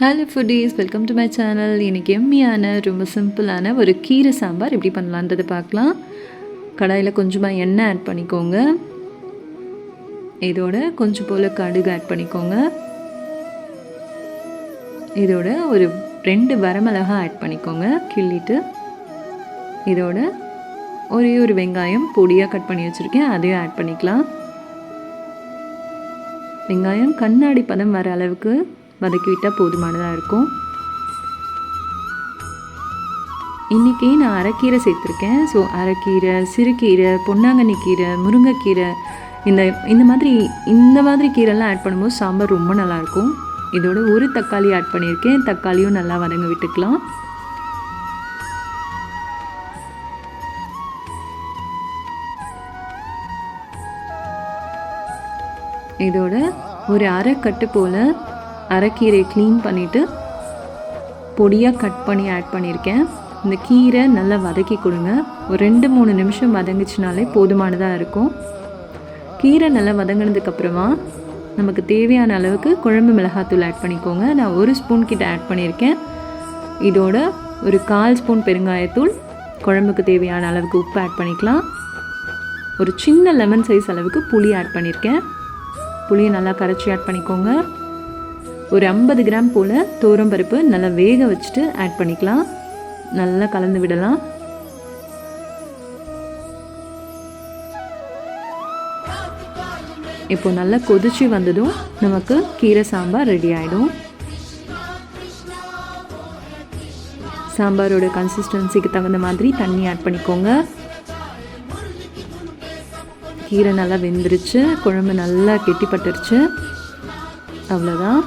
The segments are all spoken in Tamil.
Hello foodies, welcome to my channel. இன்றைக்கி எம்மியான ரொம்ப சிம்பிளான ஒரு கீரை சாம்பார் எப்படி பண்ணலான்றதை பார்க்கலாம். கடாயில் கொஞ்சமாக எண்ணெய் ஆட் பண்ணிக்கோங்க. இதோட கொஞ்சம் போல் கடுகு ஆட் பண்ணிக்கோங்க. இதோட ஒரு 2 வரமிளகாய் ஆட் பண்ணிக்கோங்க கிள்ளிட்டு. இதோட ஒரு வெங்காயம் பொடியாக கட் பண்ணி வச்சுருக்கேன், அதையும் ஆட் பண்ணிக்கலாம். வெங்காயம் கண்ணாடி பதம் வர அளவுக்கு வதக்கிவிட்டால் போதுமானதாக இருக்கும். இன்றைக்கி நான் அரைக்கீரை சேர்த்துருக்கேன். ஸோ அரைக்கீரை, சிறுகீரை, பொன்னாங்கண்ணி கீரை, முருங்கைக்கீரை, இந்த மாதிரி கீரைலாம் ஆட் பண்ணும்போது சாம்பார் ரொம்ப நல்லாயிருக்கும். இதோட ஒரு தக்காளி ஆட் பண்ணியிருக்கேன். தக்காளியும் நல்லா வதங்க விட்டுக்கலாம். இதோட ஒரு அரை கட்டு போல் அரைக்கீரை க்ளீன் பண்ணிவிட்டு பொடியாக கட் பண்ணி ஆட் பண்ணியிருக்கேன். இந்த கீரை நல்லா வதக்கி கொடுங்க. ஒரு 2-3 நிமிஷம் வதங்கிச்சினாலே போதுமானதாக இருக்கும். கீரை நல்லா வதங்கினதுக்கப்புறமா நமக்கு தேவையான அளவுக்கு குழம்பு மிளகாத்தூள் ஆட் பண்ணிக்கோங்க. நான் 1 ஸ்பூன் கிட்ட ஆட் பண்ணியிருக்கேன். இதோட ஒரு 1/4 ஸ்பூன் பெருங்காயத்தூள், குழம்புக்கு தேவையான அளவுக்கு உப்பு ஆட் பண்ணிக்கலாம். ஒரு சின்ன லெமன் சைஸ் அளவுக்கு புளி ஆட் பண்ணியிருக்கேன். புளியை நல்லா கரைச்சி ஆட் பண்ணிக்கோங்க. ஒரு 50 கிராம் போல் துவரம்பருப்பு நல்லா வேக வச்சுட்டு ஆட் பண்ணிக்கலாம். நல்லா கலந்து விடலாம். இப்போ நல்லா கொதிச்சு வந்ததும் நமக்கு கீரை சாம்பார் ரெடி ஆகிடும். சாம்பாரோட கன்சிஸ்டன்சிக்கு தகுந்த மாதிரி தண்ணி ஆட் பண்ணிக்கோங்க. கீரை நல்லா வெந்துருச்சு, குழம்பு நல்லா கெட்டிப்பட்டுருச்சு. அவ்வளோதான்,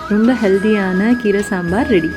ரொம்ப ஹெல்த்தியான கீரை சாம்பார் ரெடி.